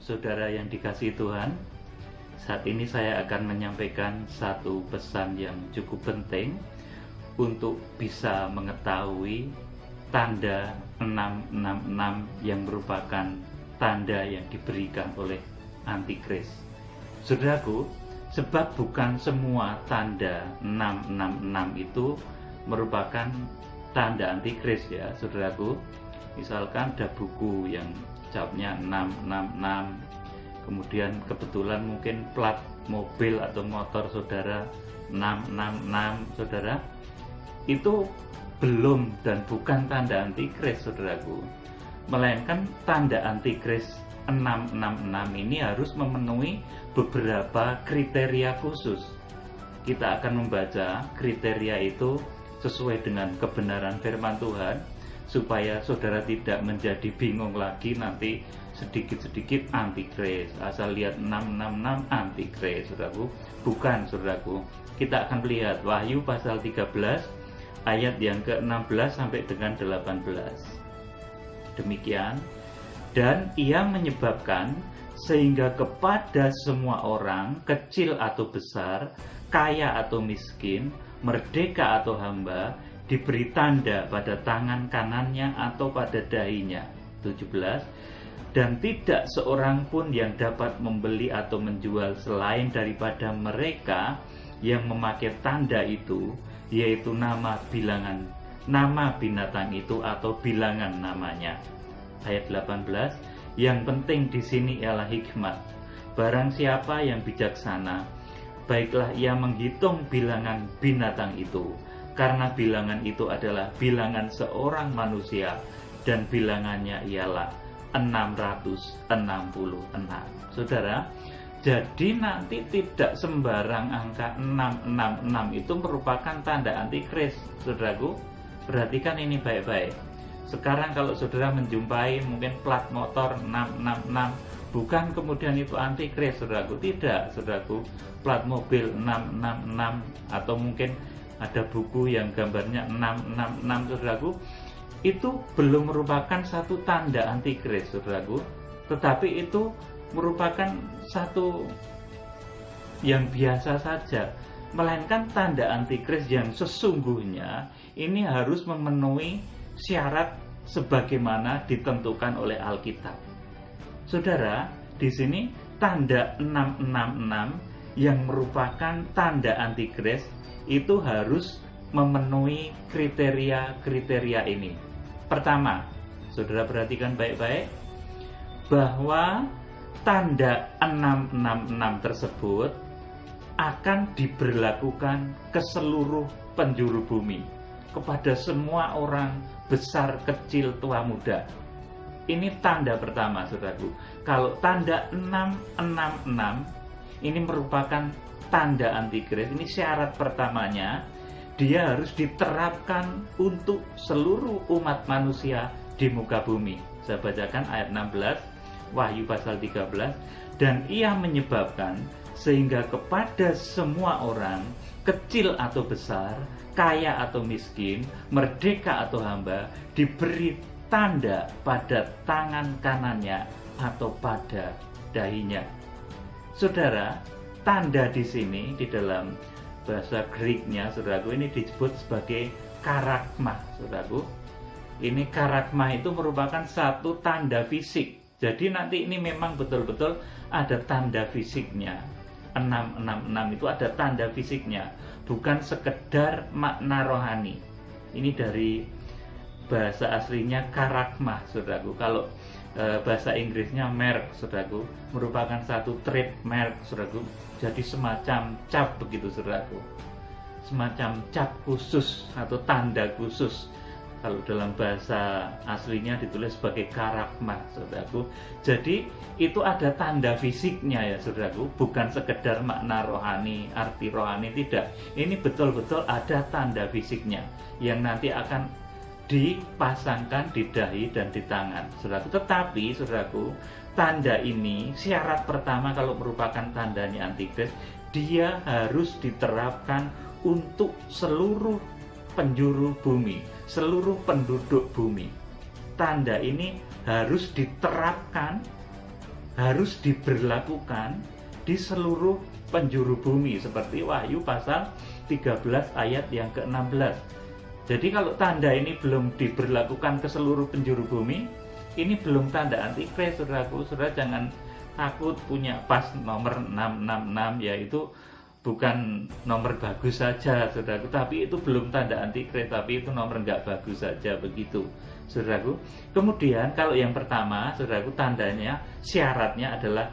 saudara yang dikasihi Tuhan. Saat ini saya akan menyampaikan satu pesan yang cukup penting untuk bisa mengetahui tanda 666 yang merupakan tanda yang diberikan oleh antikris. Saudaraku, sebab bukan semua tanda 666 itu merupakan tanda antikris ya, saudaraku. Misalkan ada buku yang capnya 666, kemudian kebetulan mungkin plat mobil atau motor saudara 666, saudara, itu belum dan bukan tanda antikris, saudaraku. Melainkan tanda antikris 666 ini harus memenuhi beberapa kriteria khusus. Kita akan membaca kriteria itu sesuai dengan kebenaran firman Tuhan, supaya saudara tidak menjadi bingung lagi nanti sedikit-sedikit antikris, asal lihat 666 antikris, saudaraku. Bukan, saudaraku. Kita akan melihat Wahyu pasal 13 ayat yang ke-16 sampai dengan 18. Demikian, dan ia menyebabkan sehingga kepada semua orang, kecil atau besar, kaya atau miskin, merdeka atau hamba, diberi tanda pada tangan kanannya atau pada dahinya. 17. Dan tidak seorang pun yang dapat membeli atau menjual selain daripada mereka yang memakai tanda itu, yaitu nama binatang itu atau bilangan namanya. Ayat 18. Yang penting di sini ialah hikmat. Barang siapa yang bijaksana, baiklah ia menghitung bilangan binatang itu, karena bilangan itu adalah bilangan seorang manusia, dan bilangannya ialah 666. Saudara, jadi nanti tidak sembarang angka 666 itu merupakan tanda antikris, saudaraku. Perhatikan ini baik-baik. Sekarang kalau saudara menjumpai mungkin plat motor 666, bukan kemudian itu antikris, saudaraku. Tidak, saudaraku. Plat mobil 666 atau mungkin ada buku yang gambarnya 666, saudaraku, itu belum merupakan satu tanda antikris, saudaraku, tetapi itu merupakan satu yang biasa saja. Melainkan tanda antikris yang sesungguhnya ini harus memenuhi syarat sebagaimana ditentukan oleh Alkitab. Saudara, di sini tanda 666 yang merupakan tanda antikris itu harus memenuhi kriteria-kriteria ini. Pertama, saudara perhatikan baik-baik bahwa tanda 666 tersebut akan diberlakukan ke seluruh penjuru bumi, kepada semua orang besar, kecil, tua, muda. Ini tanda pertama, saudaraku. Kalau tanda 666 ini merupakan tanda antikris, ini syarat pertamanya, dia harus diterapkan untuk seluruh umat manusia di muka bumi. Saya bacakan ayat 16, Wahyu pasal 13. Dan ia menyebabkan sehingga kepada semua orang, kecil atau besar, kaya atau miskin, merdeka atau hamba, diberi tanda pada tangan kanannya atau pada dahinya. Saudara, tanda di sini di dalam bahasa Greeknya, saudaraku, ini disebut sebagai karagma, saudaraku. Ini karagma itu merupakan satu tanda fisik. Jadi nanti ini memang betul-betul ada tanda fisiknya. 666 itu ada tanda fisiknya, bukan sekedar makna rohani. Ini dari bahasa aslinya karagma, saudaraku. Kalau bahasa Inggrisnya mark, saudaraku, merupakan satu trademark, saudaraku. Jadi semacam cap begitu, saudaraku. Semacam cap khusus atau tanda khusus. Kalau dalam bahasa aslinya ditulis sebagai karagma, saudaraku. Jadi itu ada tanda fisiknya ya, saudaraku. Bukan sekedar makna rohani, arti rohani, tidak. Ini betul-betul ada tanda fisiknya yang nanti akan dipasangkan di dahi dan di tangan, saudaraku. Tetapi, saudaraku, tanda ini syarat pertama kalau merupakan tandanya antikris, dia harus diterapkan untuk seluruh penjuru bumi, seluruh penduduk bumi. Tanda ini harus diterapkan harus diberlakukan di seluruh penjuru bumi, seperti Wahyu pasal 13 ayat yang ke-16. Jadi kalau tanda ini belum diberlakukan ke seluruh penjuru bumi, ini belum tanda antikris, saudaraku. Saudara jangan takut punya pas nomor 666, yaitu bukan nomor bagus saja, saudaraku, tapi itu belum tanda antikris, tapi itu nomor nggak bagus saja, begitu, saudaraku. Kemudian kalau yang pertama, saudaraku, tandanya, syaratnya adalah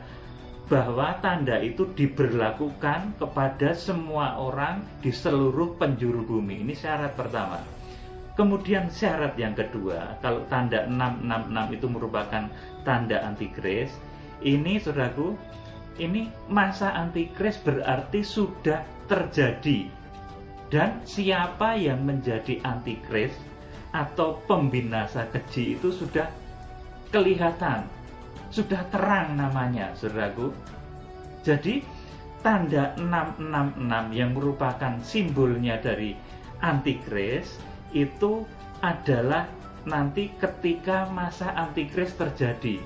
bahwa tanda itu diberlakukan kepada semua orang di seluruh penjuru bumi. Ini syarat pertama. Kemudian syarat yang kedua, kalau tanda 666 itu merupakan tanda antikris, ini, saudaraku, ini masa antikris berarti sudah terjadi. Dan siapa yang menjadi antikris atau pembinasa keji itu sudah kelihatan, sudah terang namanya, saudaraku. Jadi tanda 666 yang merupakan simbolnya dari antikris itu adalah nanti ketika masa antikris terjadi.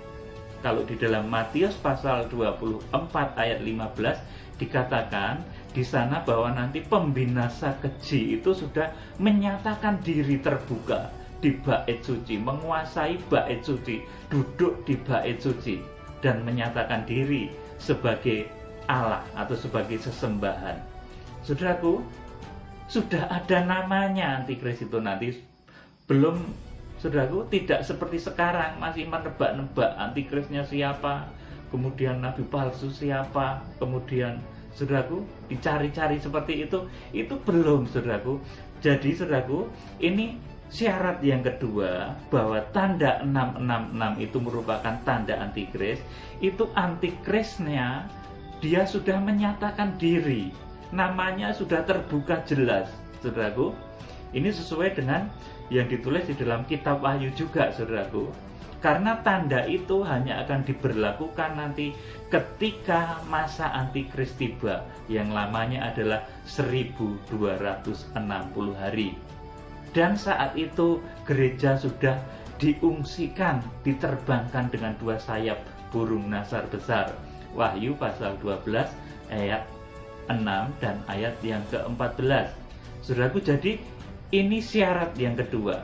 Kalau di dalam Matius pasal 24 ayat 15 dikatakan di sana bahwa nanti pembinasa keji itu sudah menyatakan diri terbuka di bait suci, menguasai bait suci, duduk di bait suci dan menyatakan diri sebagai Allah atau sebagai sesembahan. Saudaraku, sudah ada namanya antikris itu nanti. Belum, saudaraku, tidak seperti sekarang masih menebak-nebak antikrisnya siapa, kemudian nabi palsu siapa, kemudian, saudaraku, dicari-cari seperti itu belum, saudaraku. Jadi, saudaraku, ini syarat yang kedua bahwa tanda 666 itu merupakan tanda antikris. Itu antikrisnya dia sudah menyatakan diri, namanya sudah terbuka jelas, saudaraku. Ini sesuai dengan yang ditulis di dalam kitab Wahyu juga, saudaraku. Karena tanda itu hanya akan diberlakukan nanti ketika masa antikris tiba, yang lamanya adalah 1260 hari. Dan saat itu gereja sudah diungsikan, diterbangkan dengan 2 sayap burung nasar besar. Wahyu pasal 12 ayat 6 dan ayat yang ke-14. Saudaraku, jadi ini syarat yang kedua.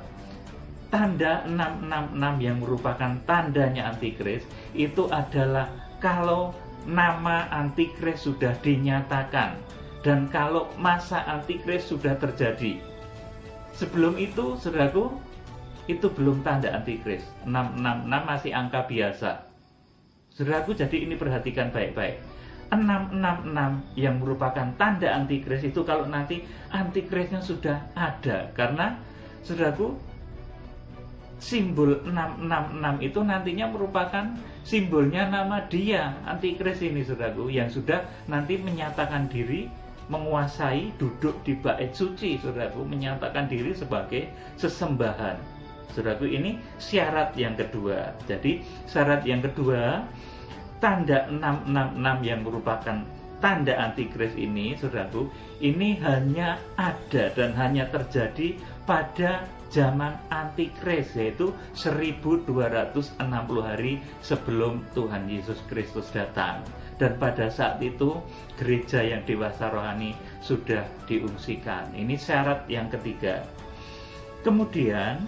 Tanda 666 yang merupakan tandanya antikris itu adalah kalau nama antikris sudah dinyatakan dan kalau masa antikris sudah terjadi. Sebelum itu, saudaraku, itu belum tanda antikris. 666 masih angka biasa. Saudaraku, jadi ini perhatikan baik-baik. 666 yang merupakan tanda antikris itu kalau nanti antikrisnya sudah ada. Karena, saudaraku, simbol 666 itu nantinya merupakan simbolnya nama dia, antikris ini, saudaraku, yang sudah nanti menyatakan diri, menguasai, duduk di bait suci, saudaraku, menyatakan diri sebagai sesembahan. Saudaraku, ini syarat yang kedua. Jadi syarat yang kedua, tanda 666 yang merupakan tanda antikris ini, saudaraku, ini hanya ada dan hanya terjadi pada zaman antikris, yaitu 1260 hari sebelum Tuhan Yesus Kristus datang. Dan pada saat itu gereja yang dewasa rohani sudah diungsikan. Ini syarat yang ketiga. Kemudian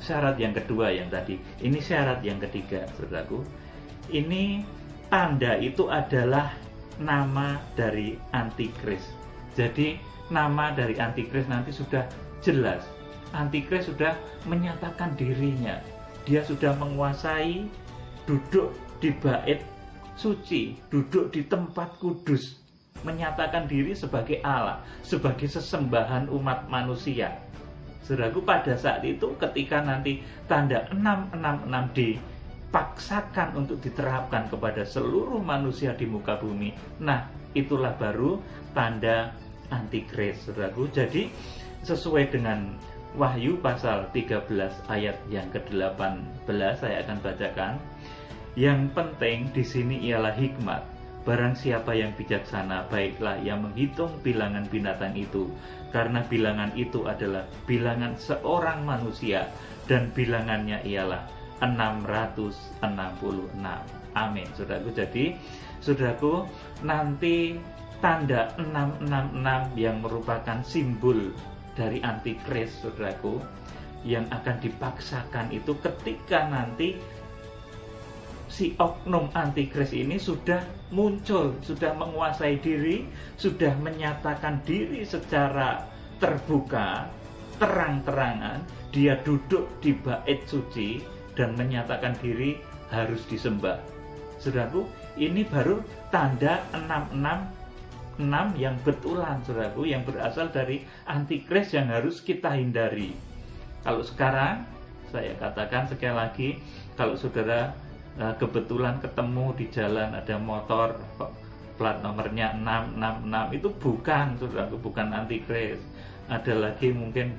syarat yang kedua yang tadi, ini syarat yang ketiga, saudaraku. Ini tanda itu adalah nama dari antikris. Jadi nama dari antikris nanti sudah jelas. Antikris sudah menyatakan dirinya. Dia sudah menguasai, duduk di bait suci, duduk di tempat kudus, menyatakan diri sebagai Allah, sebagai sesembahan umat manusia. Saudaraku, pada saat itu ketika nanti tanda 666 dipaksakan untuk diterapkan kepada seluruh manusia di muka bumi, nah itulah baru tanda antikris, saudaraku. Jadi sesuai dengan Wahyu pasal 13 ayat yang ke-18, saya akan bacakan. Yang penting di sini ialah hikmat. Barang siapa yang bijaksana, baiklah ia menghitung bilangan binatang itu, karena bilangan itu adalah bilangan seorang manusia, dan bilangannya ialah Amin, saudaraku. Jadi, saudaraku, nanti tanda 666 yang merupakan simbol dari antikris, saudaraku, yang akan dipaksakan itu ketika nanti si oknum antikris ini sudah muncul, sudah menguasai diri, sudah menyatakan diri secara terbuka, terang-terangan, dia duduk di bait suci dan menyatakan diri harus disembah. Saudaraku, ini baru tanda 666 yang betulan, saudaraku, yang berasal dari antikris yang harus kita hindari. Kalau sekarang, saya katakan sekali lagi, kalau saudara kebetulan ketemu di jalan ada motor plat nomornya 666, itu bukan, saudaraku, bukan antikris. Ada lagi mungkin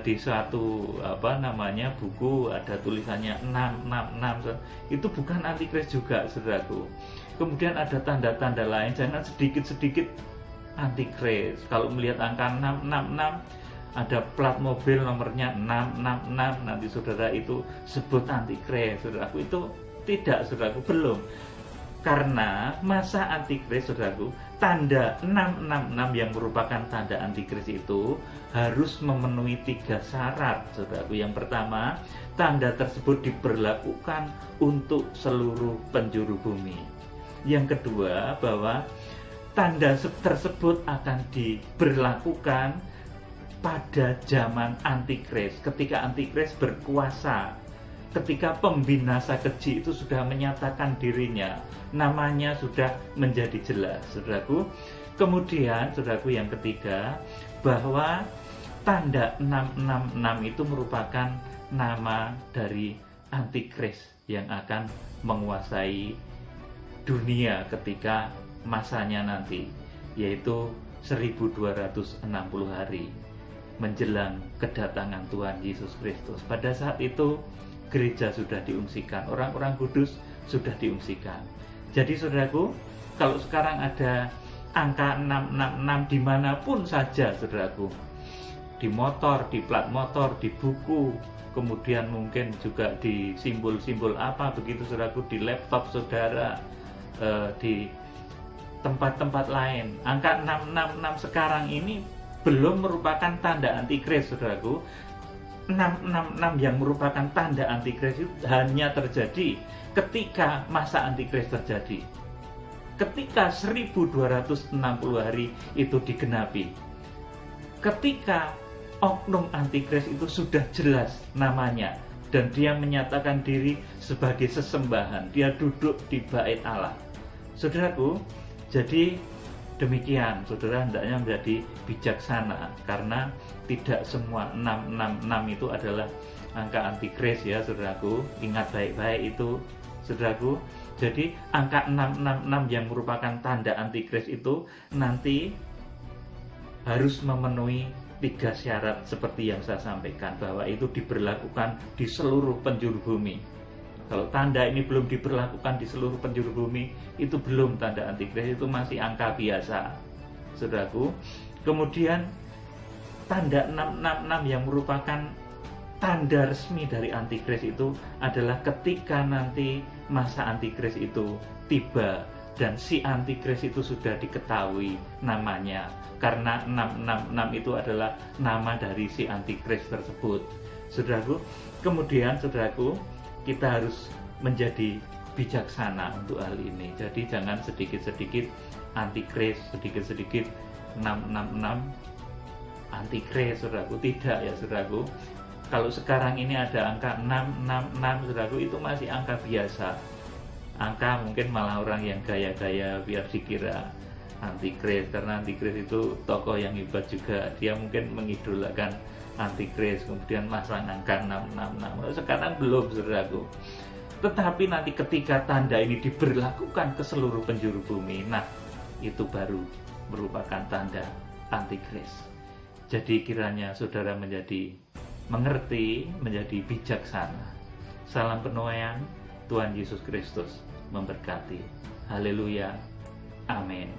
di suatu buku ada tulisannya 666, itu bukan antikris juga, saudaraku. Kemudian ada tanda-tanda lain, jangan sedikit-sedikit antikris. Kalau melihat angka 666, ada plat mobil nomornya 666, nanti saudara itu sebut antikris, saudaraku. Itu tidak, saudaraku, belum. Karena masa antikris, saudaraku, tanda 666 yang merupakan tanda antikris itu harus memenuhi 3 syarat, saudaraku. Yang pertama, tanda tersebut diberlakukan untuk seluruh penjuru bumi. Yang kedua, bahwa tanda tersebut akan diberlakukan pada zaman antikris, ketika antikris berkuasa, ketika pembinasa keji itu sudah menyatakan dirinya, namanya sudah menjadi jelas, saudaraku. Kemudian, saudaraku, yang ketiga, bahwa tanda 666 itu merupakan nama dari antikris yang akan menguasai dunia ketika masanya nanti, yaitu 1260 hari menjelang kedatangan Tuhan Yesus Kristus. Pada saat itu gereja sudah diungsikan, orang-orang kudus sudah diungsikan. Jadi, saudaraku, kalau sekarang ada angka 666 dimanapun saja, saudaraku, di motor, di plat motor, di buku, kemudian mungkin juga di simbol-simbol apa begitu, saudaraku, di laptop saudara, di tempat-tempat lain, angka 666 sekarang ini belum merupakan tanda antikris, saudaraku. 666 yang merupakan tanda antikris itu hanya terjadi ketika masa antikris terjadi, ketika 1260 hari itu digenapi, ketika oknum antikris itu sudah jelas namanya dan dia menyatakan diri sebagai sesembahan, dia duduk di bait Allah, saudaraku. Jadi demikian, saudara hendaknya menjadi bijaksana, karena tidak semua 666 itu adalah angka antikris, ya, saudaraku. Ingat baik-baik itu, saudaraku. Jadi angka 666 yang merupakan tanda antikris itu nanti harus memenuhi 3 syarat seperti yang saya sampaikan, bahwa itu diberlakukan di seluruh penjuru bumi. Kalau tanda ini belum diberlakukan di seluruh penjuru bumi, itu belum tanda antikris, itu masih angka biasa, saudaraku. Kemudian tanda 666 yang merupakan tanda resmi dari antikris itu adalah ketika nanti masa antikris itu tiba dan si antikris itu sudah diketahui namanya, karena 666 itu adalah nama dari si antikris tersebut, saudaraku. Kemudian, saudaraku, kita harus menjadi bijaksana untuk hal ini. Jadi jangan sedikit-sedikit antikris, sedikit-sedikit 666 antikris, saudaraku. Tidak, ya, saudaraku. Kalau sekarang ini ada angka 666, saudaraku, itu masih angka biasa. Angka mungkin malah orang yang gaya-gaya biar dikira antikris, karena antikris itu tokoh yang hebat juga. Dia mungkin mengidolakan antikris, kemudian masang angka 666. Sekarang belum, saudaraku. Tetapi nanti ketika tanda ini diberlakukan ke seluruh penjuru bumi, nah, itu baru merupakan tanda antikris. Jadi kiranya saudara menjadi mengerti, menjadi bijaksana. Salam penuaian, Tuhan Yesus Kristus memberkati. Haleluya. Amin.